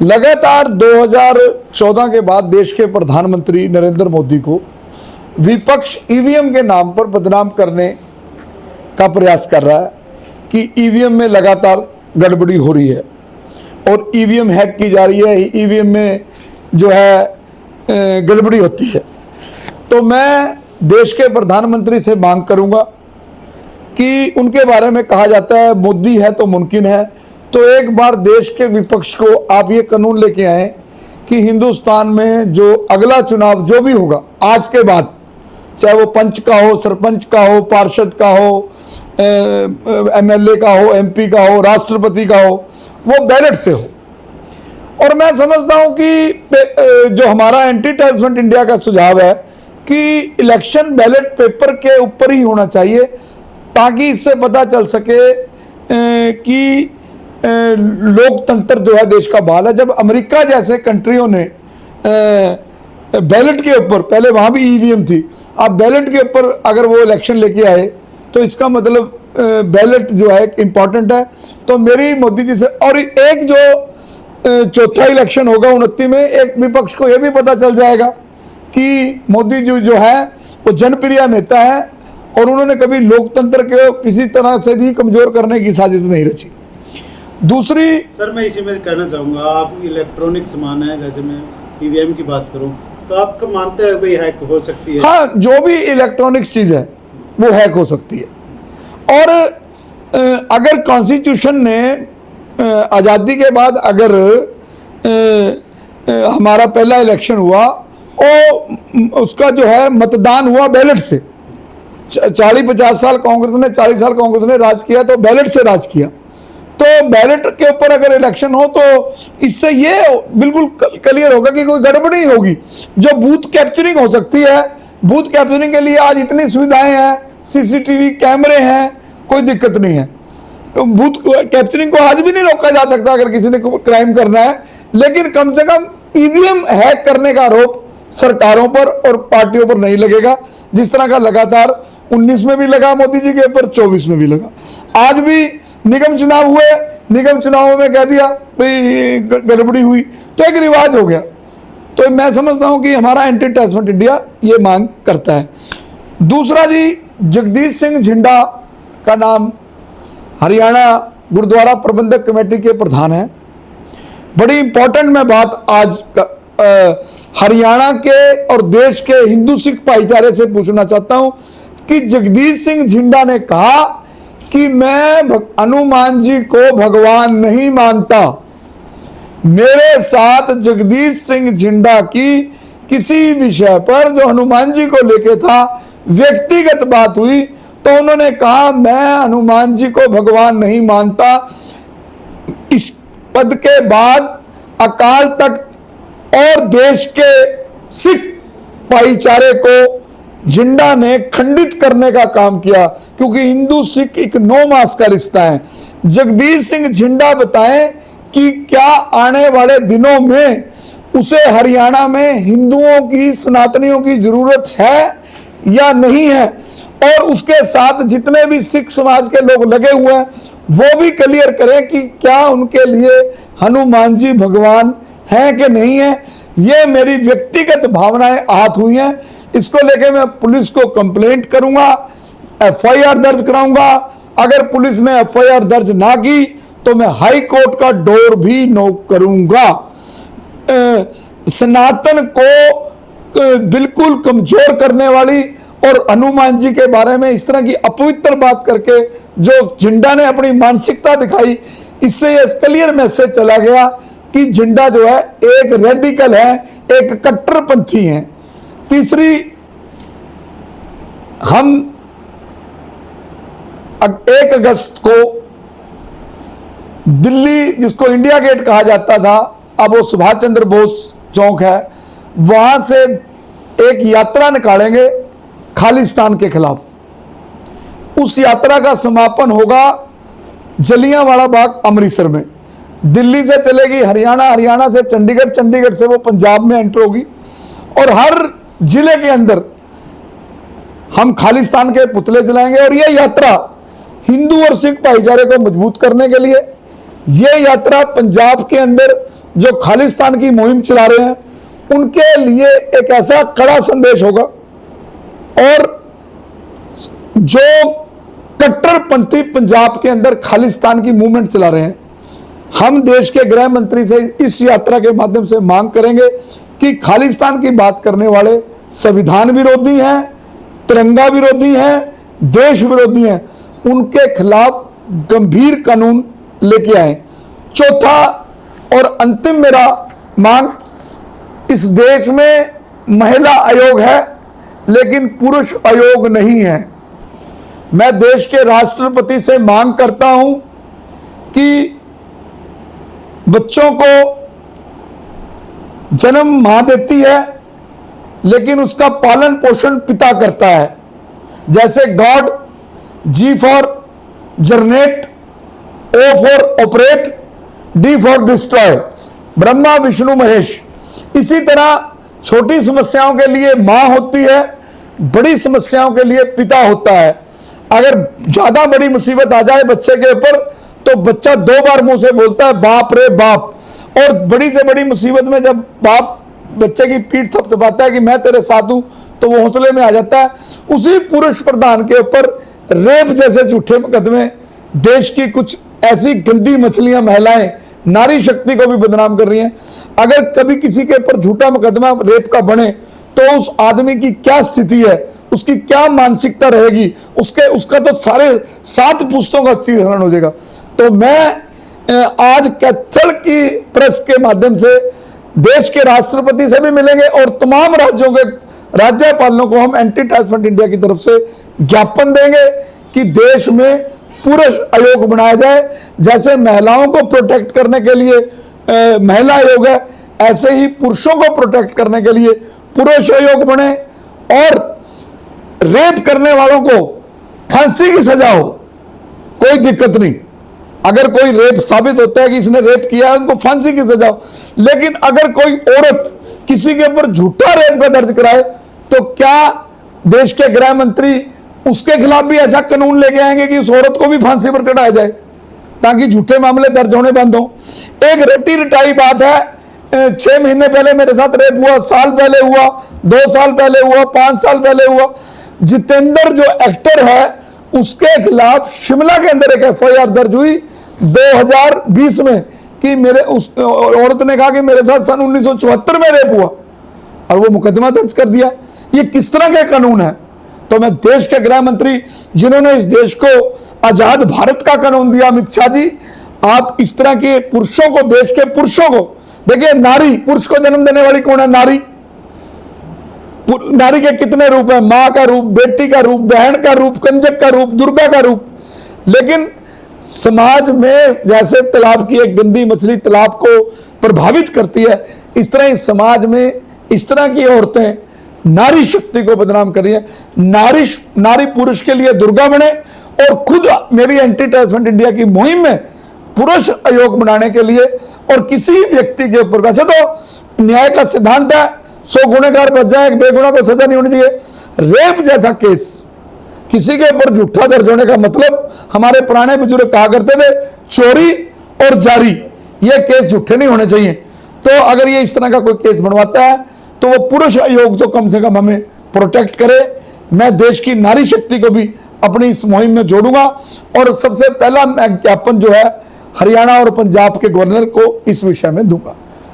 लगातार 2014 के बाद देश के प्रधानमंत्री नरेंद्र मोदी को विपक्ष ईवीएम के नाम पर बदनाम करने का प्रयास कर रहा है कि ईवीएम में लगातार गड़बड़ी हो रही है और ईवीएम हैक की जा रही है, ईवीएम में जो है गड़बड़ी होती है। तो मैं देश के प्रधानमंत्री से मांग करूंगा कि उनके बारे में कहा जाता है मोदी है तो मुमकिन है, तो एक बार देश के विपक्ष को आप ये कानून लेके आए कि हिंदुस्तान में जो अगला चुनाव जो भी होगा आज के बाद, चाहे वो पंच का हो, सरपंच का हो, पार्षद का हो, एमएलए का हो, एमपी का हो, राष्ट्रपति का हो, वो बैलेट से हो। और मैं समझता हूं कि जो हमारा एंटी टेररिज्म इंडिया का सुझाव है कि इलेक्शन बैलेट पेपर के ऊपर ही होना चाहिए, ताकि इससे पता चल सके कि लोकतंत्र जो है देश का बहाल है। जब अमेरिका जैसे कंट्रियों ने बैलेट के ऊपर, पहले वहाँ भी ईवीएम थी, अब बैलेट के ऊपर अगर वो इलेक्शन लेके आए तो इसका मतलब बैलेट जो है इम्पॉर्टेंट है। तो मेरी मोदी जी से, और एक जो चौथा इलेक्शन होगा 29 में, एक विपक्ष को यह भी पता चल जाएगा कि मोदी जी जो है वो जनप्रिय नेता है और उन्होंने कभी लोकतंत्र को किसी तरह से भी कमजोर करने की साजिश नहीं रची। दूसरी, सर मैं इसी में कहना चाहूँगा, आप इलेक्ट्रॉनिक सामान है, जैसे मैं ईवीएम की बात करूँ तो आप मानते हैं भाई हैक हो सकती है? हाँ, जो भी इलेक्ट्रॉनिक चीज़ है वो हैक हो सकती है। और अगर कॉन्स्टिट्यूशन ने आज़ादी के बाद अगर हमारा पहला इलेक्शन हुआ और उसका जो है मतदान हुआ बैलेट से, 40-50 साल कांग्रेस ने, 40 साल कांग्रेस ने राज किया तो बैलेट से राज किया, तो बैलेट के ऊपर अगर इलेक्शन हो तो इससे ये बिल्कुल क्लियर होगा कि कोई गड़बड़ी होगी। जो बूथ कैप्चरिंग हो सकती है, बूथ कैप्चरिंग के लिए आज इतनी सुविधाएं हैं, सीसीटीवी कैमरे हैं, कोई दिक्कत नहीं है। तो बूथ कैप्चरिंग को आज भी नहीं रोका जा सकता अगर किसी ने क्राइम करना है, लेकिन कम से कम ईवीएम हैक करने का आरोप सरकारों पर और पार्टियों पर नहीं लगेगा, जिस तरह का लगातार 19 में भी लगा मोदी जी के ऊपर, 24 में भी लगा। आज भी निगम चुनाव हुए, निगम चुनावों में कह दिया भाई गड़बड़ी हुई, तो एक रिवाज हो गया। तो मैं समझता हूं कि हमारा एंटी टेररिज्म इंडिया ये मांग करता है। दूसरा जी, जगदीश सिंह झिंडा का नाम हरियाणा गुरुद्वारा प्रबंधक कमेटी के प्रधान है। बड़ी इंपॉर्टेंट मैं बात आज हरियाणा के और देश के हिंदू सिख भाईचारे से पूछना चाहता हूं कि जगदीश सिंह झिंडा ने कहा कि मैं हनुमान जी को भगवान नहीं मानता। मेरे साथ जगदीश सिंह झिंडा की किसी विषय पर जो हनुमान जी को लेके था व्यक्तिगत बात हुई तो उन्होंने कहा मैं हनुमान जी को भगवान नहीं मानता। इस पद के बाद अकाल तख्त और देश के सिख भाईचारे को झिंडा ने खंडित करने का काम किया, क्योंकि हिंदू सिख एक 9 मास का रिश्ता है। जगदीश सिंह झिंडा बताएं कि क्या आने वाले दिनों में उसे हरियाणा में हिंदुओं की, सनातनियों की जरूरत है या नहीं है, और उसके साथ जितने भी सिख समाज के लोग लगे हुए हैं वो भी क्लियर करें कि क्या उनके लिए हनुमान जी भगवान हैं कि नहीं है। ये मेरी व्यक्तिगत भावनाएं आहत हुई हैं, इसको लेके मैं पुलिस को कंप्लेंट करूंगा, एफआईआर दर्ज कराऊंगा। अगर पुलिस ने एफआईआर दर्ज ना की तो मैं हाई कोर्ट का डोर भी नॉक करूंगा। सनातन को बिल्कुल कमजोर करने वाली और हनुमान जी के बारे में इस तरह की अपवित्र बात करके जो झिंडा ने अपनी मानसिकता दिखाई, इससे यह क्लियर मैसेज चला गया कि झिंडा जो है एक रेडिकल है, एक कट्टरपंथी है। तीसरी, हम 1 अगस्त को दिल्ली, जिसको इंडिया गेट कहा जाता था, अब वो सुभाष चंद्र बोस चौक है, वहां से एक यात्रा निकालेंगे खालिस्तान के खिलाफ। उस यात्रा का समापन होगा जलियांवाला बाग अमृतसर में। दिल्ली से चलेगी हरियाणा, हरियाणा से चंडीगढ़, चंडीगढ़ से वो पंजाब में एंटर होगी, और हर जिले के अंदर हम खालिस्तान के पुतले जलाएंगे। और यह यात्रा हिंदू और सिख भाईचारे को मजबूत करने के लिए, यह यात्रा पंजाब के अंदर जो खालिस्तान की मुहिम चला रहे हैं उनके लिए एक ऐसा कड़ा संदेश होगा, और जो कट्टरपंथी पंजाब के अंदर खालिस्तान की मूवमेंट चला रहे हैं, हम देश के गृह मंत्री से इस यात्रा के माध्यम से मांग करेंगे कि खालिस्तान की बात करने वाले संविधान विरोधी हैं, तिरंगा विरोधी हैं, देश विरोधी हैं, उनके खिलाफ गंभीर कानून लेके आए। चौथा और अंतिम मेरा मांग, इस देश में महिला आयोग है लेकिन पुरुष आयोग नहीं है। मैं देश के राष्ट्रपति से मांग करता हूं कि बच्चों को जन्म मां देती है लेकिन उसका पालन पोषण पिता करता है। जैसे God, G for generate, O for operate, D for destroy, Brahma Vishnu Mahesh. इसी तरह छोटी समस्याओं के लिए मां होती है, बड़ी समस्याओं के लिए पिता होता है। अगर ज्यादा बड़ी मुसीबत आ जाए बच्चे के ऊपर तो बच्चा 2 बार मुंह से बोलता है बाप रे बाप, और बड़ी से बड़ी मुसीबत में जब बाप बच्चे की पीठ थपथपाता है कि मैं तेरे साथ हूं, तो वो हौसले में आ जाता है। उसी पुरुष प्रधान के ऊपर रेप जैसे झूठे मुकदमे, देश की कुछ ऐसी गंदी मछलियां महिलाएं नारी शक्ति को भी बदनाम कर रही हैं। अगर कभी किसी के ऊपर झूठा मुकदमा रेप का बने तो उस आदमी की क्या स्थिति है, उसकी क्या मानसिकता रहेगी, उसका तो सारे 7 पुश्तों का चीरहरण हो जाएगा। तो मैं आज कैथल की प्रेस के माध्यम से देश के राष्ट्रपति से भी मिलेंगे और तमाम राज्यों के राज्यपालों को हम एंटी ट्रस्ट फ्रंट इंडिया की तरफ से ज्ञापन देंगे कि देश में पुरुष आयोग बनाया जाए। जैसे महिलाओं को प्रोटेक्ट करने के लिए महिला आयोग है, ऐसे ही पुरुषों को प्रोटेक्ट करने के लिए पुरुष आयोग बने, और रेप करने वालों को फांसी की सजा हो, कोई दिक्कत नहीं। अगर कोई रेप साबित होता है कि इसने रेप किया है, उनको फांसी की सजा हो। लेकिन अगर कोई औरत किसी के ऊपर झूठा रेप का दर्ज कराए तो क्या देश के गृह मंत्री उसके खिलाफ भी ऐसा कानून लेके आएंगे कि उस औरत को भी फांसी पर चढ़ाया जाए ताकि झूठे मामले दर्ज होने बंद हो? एक रटी रटाई बात है, 6 महीने पहले मेरे साथ रेप हुआ, साल पहले हुआ, 2 साल पहले हुआ, 5 साल पहले हुआ। जितेंद्र जो एक्टर है उसके खिलाफ शिमला के अंदर एक FIR दर्ज हुई 2020 में कि मेरे उस औरत ने कहा कि मेरे साथ सन 1974 में रेप हुआ, और वो मुकदमा दर्ज कर दिया। ये किस तरह के कानून है? तो मैं देश के गृह मंत्री जिन्होंने इस देश को आजाद भारत का कानून दिया, अमित शाह जी, आप इस तरह के पुरुषों को, देश के पुरुषों को देखिए, नारी, पुरुष को जन्म देने वाली कौन है? नारी। नारी के कितने रूप है? मां का रूप, बेटी का रूप, बहन का रूप, कंजक का रूप, दुर्गा का रूप। लेकिन समाज में जैसे तालाब की एक गंदी मछली तालाब को प्रभावित करती है, इस तरह इस समाज में इस तरह की औरतें नारी शक्ति को बदनाम कर रही है। नारी पुरुष के लिए दुर्गा बने, और खुद मेरी एंटी ट्रस्ट फ्रंट इंडिया की मुहिम में पुरुष आयोग बनाने के लिए, और किसी व्यक्ति के ऊपर, वैसे तो न्याय का सिद्धांत है 100 गुनहगार बच जाए, एक बेगुनाह को सजा नहीं होनी चाहिए। रेप जैसा केस किसी के ऊपर झूठा दर्ज होने का मतलब, हमारे पुराने बुजुर्ग कहा करते थे, चोरी और जारी, ये केस झूठे नहीं होने चाहिए। तो अगर ये इस तरह का कोई केस बनवाता है तो वो पुरुष आयोग तो कम से कम हमें प्रोटेक्ट करे। मैं देश की नारी शक्ति को भी अपनी इस मुहिम में जोड़ूंगा, और सबसे पहला मैं ज्ञापन जो है हरियाणा और पंजाब के गवर्नर को इस विषय में दूंगा।